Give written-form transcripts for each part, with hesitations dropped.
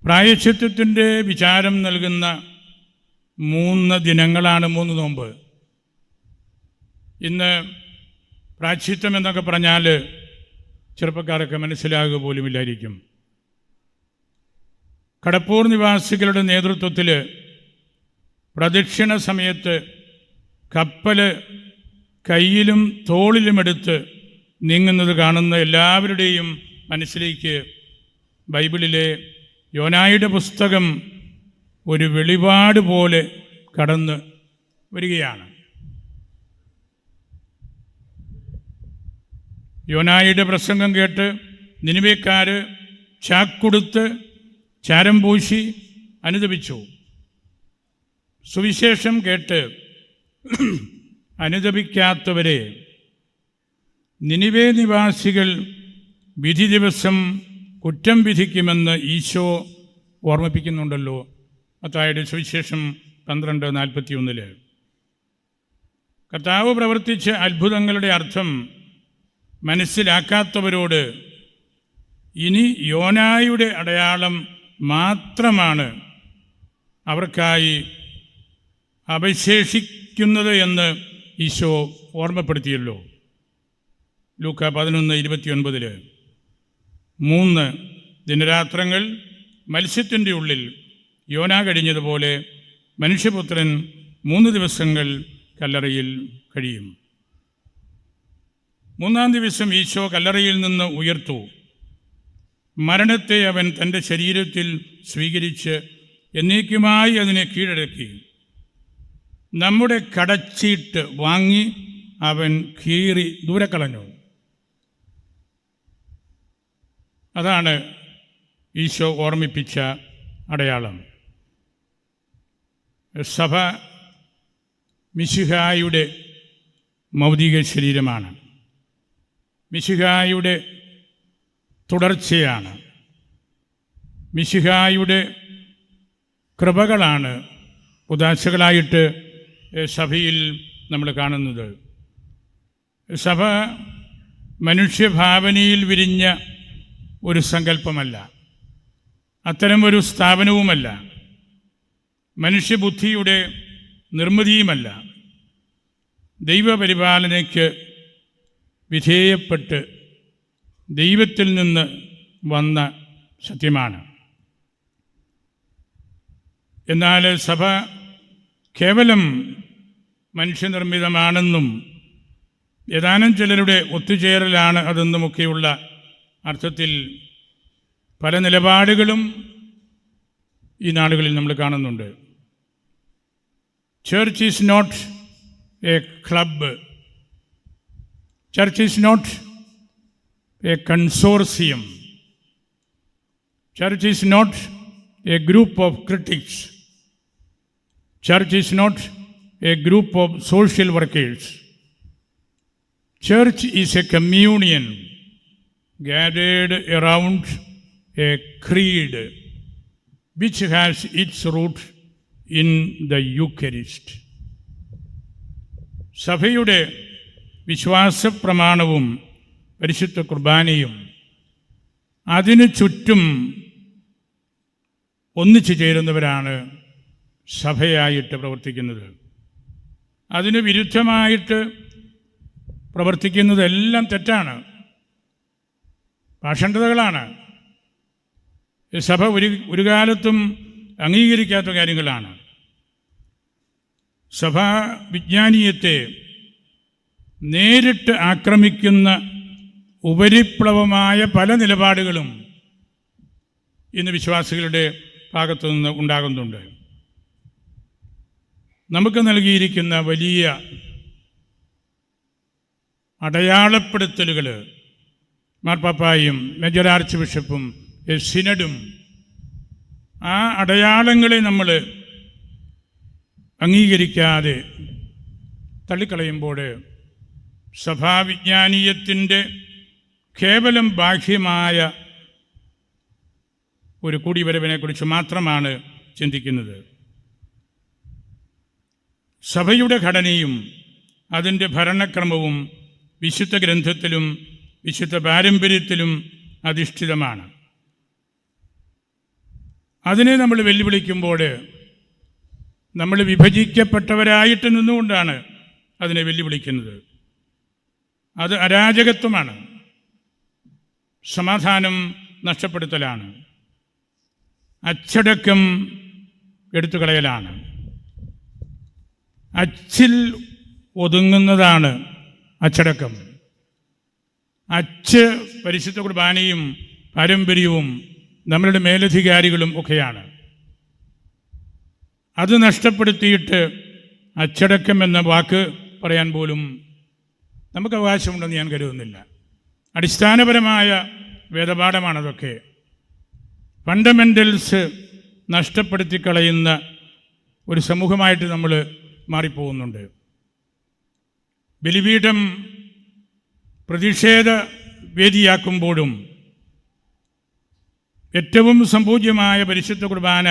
പ്രായശ്ചിത്തത്തിൻ്റെ വിചാരം നൽകുന്ന 3 ദിനങ്ങളാണ് 3 നോമ്പ്. ഇന്ന് പ്രായശ്ചിത്തം എന്നൊക്കെ പറഞ്ഞാൽ ചെറുപ്പക്കാരൊക്കെ മനസ്സിലാകുക പോലുമില്ലായിരിക്കും. കടപ്പൂർ നിവാസികളുടെ നേതൃത്വത്തിൽ പ്രദക്ഷിണ സമയത്ത് കപ്പൽ കയ്യിലും തോളിലുമെടുത്ത് നീങ്ങുന്നത് കാണുന്ന എല്ലാവരുടെയും മനസ്സിലേക്ക് ബൈബിളിലെ യോനായുടെ പുസ്തകം ഒരു വെളിപാട് പോലെ കടന്ന് വരികയാണ്. യോനായുടെ പ്രസംഗം കേട്ട് നിനിവേക്കാർ ചാക്കുടുത്ത് ചാരം പൂശി അനുതപിച്ചു. സുവിശേഷം കേട്ട് അനുതപിക്കാത്തവരെ നിനിവേ നിവാസികൾ വിധി ദിവസം കുറ്റം വിധിക്കുമെന്ന് ഈശോ ഓർമ്മിപ്പിക്കുന്നുണ്ടല്ലോ. മത്തായിയുടെ സുവിശേഷം 12:41. കർത്താവ് പ്രവർത്തിച്ച അത്ഭുതങ്ങളുടെ അർത്ഥം മനസ്സിലാക്കാത്തവരോട് ഇനി യോനായുടെ അടയാളം മാത്രമാണ് അവർക്കായി അവശേഷിക്കുന്നത് എന്ന് ഈശോ ഓർമ്മപ്പെടുത്തിയല്ലോ. ലൂക്ക 11:29. 3 ദിനരാത്രങ്ങൾ മത്സ്യത്തിൻ്റെ ഉള്ളിൽ യോന കഴിഞ്ഞതുപോലെ മനുഷ്യപുത്രൻ 3 ദിവസങ്ങൾ കല്ലറയിൽ കഴിയും. 3-ാം ദിവസം ഈശോ കല്ലറയിൽ നിന്ന് ഉയർത്തു. മരണത്തെ അവൻ തൻ്റെ ശരീരത്തിൽ സ്വീകരിച്ച് എന്നേക്കുമായി അതിനെ കീഴടക്കി. നമ്മുടെ കടച്ചീട്ട് വാങ്ങി അവൻ കീറി ദൂരെ കളഞ്ഞു. അതാണ് ഈശോ ഓർമ്മിപ്പിച്ച അടയാളം. സഭ മിശിഹായുടെ മൗലിക ശരീരമാണ്, മിശിഹായുടെ തുടർച്ചയാണ്, മിശിഹായുടെ കൃപകളാണ് ഉദാശകളായിട്ട് സഭയിൽ നമ്മൾ കാണുന്നത്. സഭ മനുഷ്യഭാവനയിൽ വിരിഞ്ഞ ഒരു സങ്കല്പമല്ല, അത്തരമൊരു സ്ഥാപനവുമല്ല, മനുഷ്യബുദ്ധിയുടെ നിർമ്മിതിയുമല്ല. ദൈവപരിപാലനയ്ക്ക് വിധേയപ്പെട്ട് ദൈവത്തിൽ നിന്ന് വന്ന സത്യമാണ്. എന്നാൽ സഭ കേവലം മനുഷ്യനിർമ്മിതമാണെന്നും ഏതാനും ചിലരുടെ ഒത്തുചേരലാണ് അതെന്നുമൊക്കെയുള്ള അർത്ഥത്തിൽ പല നിലപാടുകളും ഈ നാടുകളിൽ നമ്മൾ കാണുന്നുണ്ട്. Church is not a club, church is not a consortium, church is not a group of critics, church is not a group of social workers. Church is a communion gathered around a creed which has its root in the Eucharist. സഭയുടെ വിശ്വാസപ്രമാണവും പരിശുദ്ധ കുർബാനയും അതിനു ചുറ്റും ഒന്നിച്ചു ചേരുന്നവരാണ് സഭയായിട്ട് പ്രവർത്തിക്കുന്നത്. അതിന് വിരുദ്ധമായിട്ട് പ്രവർത്തിക്കുന്നതെല്ലാം തെറ്റാണ്, പാഷണ്ഡതകളാണ്. സഭ ഒരു കാലത്തും അംഗീകരിക്കാത്ത കാര്യങ്ങളാണ്. സഭാ വിജ്ഞാനീയത്തെ നേരിട്ട് ആക്രമിക്കുന്ന ഉപരിപ്ലവമായ പല നിലപാടുകളും ഇന്ന് വിശ്വാസികളുടെ ഭാഗത്തു നിന്ന് ഉണ്ടാകുന്നുണ്ട്. നമുക്ക് നൽകിയിരിക്കുന്ന വലിയ അടയാളപ്പെടുത്തലുകൾ മാർപ്പാപ്പായും മേജർ ആർച്ച് ബിഷപ്പും സിനഡും ആ അടയാളങ്ങളെ നമ്മൾ അംഗീകരിക്കാതെ തള്ളിക്കളയുമ്പോൾ സഭാവിജ്ഞാനീയത്തിൻ്റെ കേവലം ബാഹ്യമായ ഒരു കൂടിവരവിനെക്കുറിച്ച് മാത്രമാണ് ചിന്തിക്കുന്നത്. സഭയുടെ ഘടനയും അതിൻ്റെ ഭരണക്രമവും വിശുദ്ധ ഗ്രന്ഥത്തിലും വിശുദ്ധ പാരമ്പര്യത്തിലും അധിഷ്ഠിതമാണ്. അതിനെ നമ്മൾ വെല്ലുവിളിക്കുമ്പോൾ നമ്മൾ വിഭജിക്കപ്പെട്ടവരായിട്ട് നിന്നുകൊണ്ടാണ് അതിനെ വെല്ലുവിളിക്കുന്നത്. അത് അരാജകത്വമാണ്, സമാധാനം നഷ്ടപ്പെടുത്തലാണ്, അച്ചടക്കം എടുത്തുകളയലാണ്, അച്ചിൽ ഒതുങ്ങുന്നതാണ് അച്ചടക്കം. അച്ച് പരിശുദ്ധ കുർബാനയും പാരമ്പര്യവും നമ്മളുടെ മേലധികാരികളും ഒക്കെയാണ്. അത് നഷ്ടപ്പെടുത്തിയിട്ട് അച്ചടക്കം എന്ന വാക്ക് പറയാൻ പോലും നമുക്ക് അവകാശമുണ്ടെന്ന് ഞാൻ കരുതുന്നില്ല. അടിസ്ഥാനപരമായ വേദപാഠമാണതൊക്കെ. ഫണ്ടമെൻ്റൽസ് നഷ്ടപ്പെടുത്തി കളയുന്ന ഒരു സമൂഹമായിട്ട് നമ്മൾ മാറിപ്പോകുന്നുണ്ട്. ബലിപീഠം പ്രതിഷേധ വേദിയാക്കുമ്പോഴും ഏറ്റവും സംപൂജ്യമായ പരിശുദ്ധ കുർബാന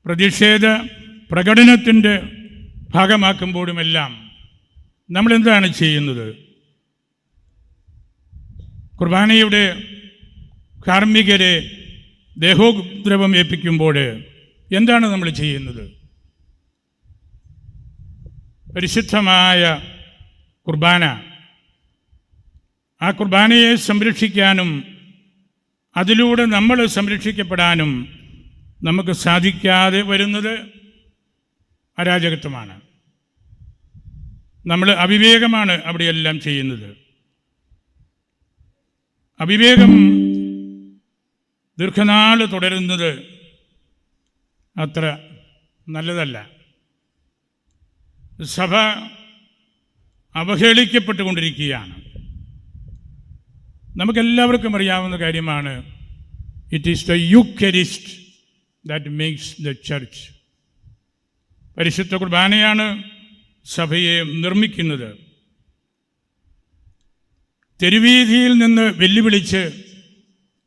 പ്രതിഷേധ പ്രകടനത്തിൻ്റെ ഭാഗമാക്കുമ്പോഴുമെല്ലാം നമ്മളെന്താണ് ചെയ്യുന്നത്? കുർബാനയുടെ കാർമ്മികരെ ദേഹോദ്രവം ഏൽപ്പിക്കുമ്പോൾ എന്താണ് നമ്മൾ ചെയ്യുന്നത്? പരിശുദ്ധമായ കുർബാന, ആ കുർബാനയെ സംരക്ഷിക്കാനും അതിലൂടെ നമ്മൾ സംരക്ഷിക്കപ്പെടാനും നമുക്ക് സാധിക്കാതെ വരുന്നത് അരാജകത്വമാണ്. നമ്മൾ അവിവേകമാണ് അവിടെയെല്ലാം ചെയ്യുന്നത്. അവിവേകം ദീർഘനാൾ തുടരുന്നത് അത്ര നല്ലതല്ല. സഭ അവഹേളിക്കപ്പെട്ടുകൊണ്ടിരിക്കുകയാണ്. നമുക്കെല്ലാവർക്കും അറിയാവുന്ന കാര്യമാണ്, it is the Eucharist that makes the church. പരിശുദ്ധ കുർബാനയാണ് സഭയെ നിർമ്മിക്കുന്നത്. തെരുവീതിയിൽ നിന്ന് വെല്ലുവിളിച്ച്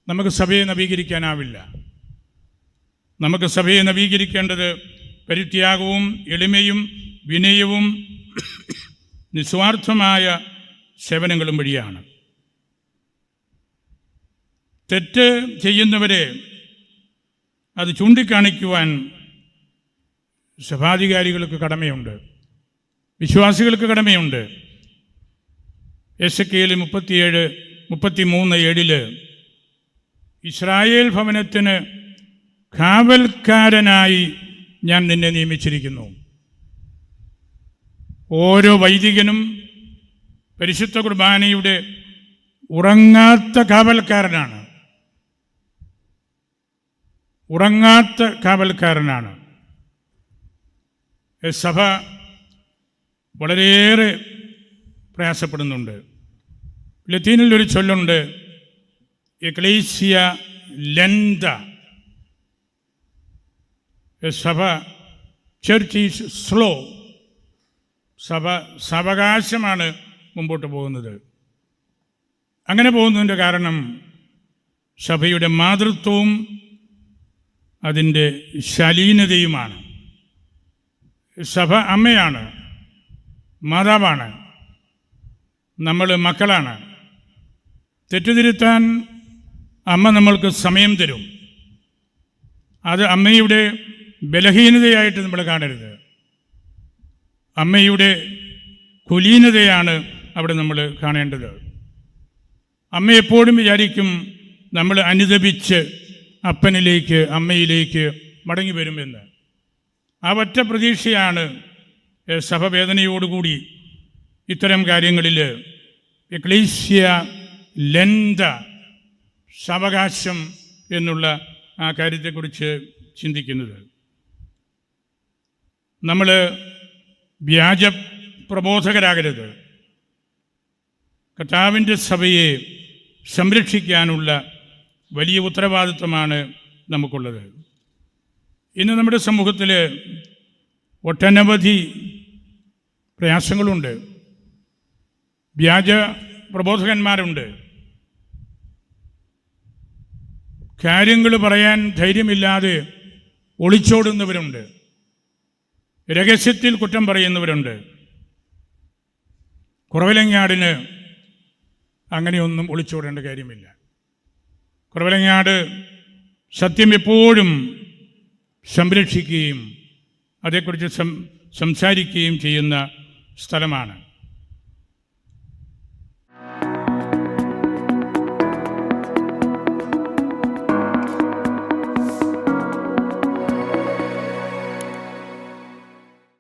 നമുക്ക് സഭയെ നവീകരിക്കാനാവില്ല. നമുക്ക് സഭയെ നവീകരിക്കേണ്ടത് പരിത്യാഗവും എളിമയും വിനയവും നിസ്വാർത്ഥമായ സേവനങ്ങളും വഴിയാണ്. തെറ്റ് ചെയ്യുന്നവരെ അത് ചൂണ്ടിക്കാണിക്കുവാൻ സഭാധികാരികൾക്ക് കടമയുണ്ട്, വിശ്വാസികൾക്ക് കടമയുണ്ട്. എസെക്കിയേൽ 37:33 ഇസ്രായേൽ ഭവനത്തിന് കാവൽക്കാരനായി ഞാൻ നിന്നെ നിയമിച്ചിരിക്കുന്നു. ഓരോ വൈദികനും പരിശുദ്ധ കുർബാനയുടെ ഉറങ്ങാത്ത കാവൽക്കാരനാണ്. ഉറങ്ങാത്ത കാവൽക്കാരനാണ്. സഭ വളരെയേറെ പ്രയാസപ്പെടുന്നുണ്ട്. ലത്തീനിൽ ഒരു ചൊല്ലുണ്ട്, എക്ലേസിയ ലെൻത. സഭ, ചർച്ച് ഈസ് സ്ലോ. സഭ സാവകാശമാണ് മുമ്പോട്ട് പോകുന്നത്. അങ്ങനെ പോകുന്നതിൻ്റെ കാരണം സഭയുടെ മാതൃത്വവും അതിൻ്റെ ശാലീനതയുമാണ്. സഭ അമ്മയാണ്, മാതാവാണ്, നമ്മൾ മക്കളാണ്. തെറ്റുതിരുത്താൻ അമ്മ നമ്മൾക്ക് സമയം തരും. അത് അമ്മയുടെ ബലഹീനതയായിട്ട് നമ്മൾ കാണരുത്. അമ്മയുടെ കുലീനതയാണ് അവിടെ നമ്മൾ കാണേണ്ടത്. അമ്മ എപ്പോഴും വിചാരിക്കും നമ്മൾ അനുദപിച്ച് അപ്പനിലേക്ക് അമ്മയിലേക്ക് മടങ്ങി വരുമെന്ന്. ആ ഒറ്റ പ്രതീക്ഷയാണ് സഭ വേദനയോടുകൂടി ഇത്തരം കാര്യങ്ങളിൽ എക്ലീസിയ ലെൻത, സാവകാശം എന്നുള്ള ആ കാര്യത്തെക്കുറിച്ച് ചിന്തിക്കുന്നത്. നമ്മൾ വ്യാജ പ്രബോധകരാകരുത്. കർത്താവിൻ്റെ സഭയെ സംരക്ഷിക്കാനുള്ള വലിയ ഉത്തരവാദിത്വമാണ് നമുക്കുള്ളത്. ഇന്ന് നമ്മുടെ സമൂഹത്തിൽ ഒട്ടനവധി പ്രയാസങ്ങളുണ്ട്. വ്യാജ പ്രബോധകന്മാരുണ്ട്. കാര്യങ്ങൾ പറയാൻ ധൈര്യമില്ലാതെ ഒളിച്ചോടുന്നവരുണ്ട്. രഹസ്യത്തിൽ കുറ്റം പറയുന്നവരുണ്ട്. കുറവിലങ്ങാടിന് അങ്ങനെയൊന്നും ഒളിച്ചോടേണ്ട കാര്യമില്ല. കുറവിലങ്ങാട് സത്യം എപ്പോഴും സംരക്ഷിക്കുകയും അതേക്കുറിച്ച് സംസാരിക്കുകയും ചെയ്യുന്ന സ്ഥലമാണ്.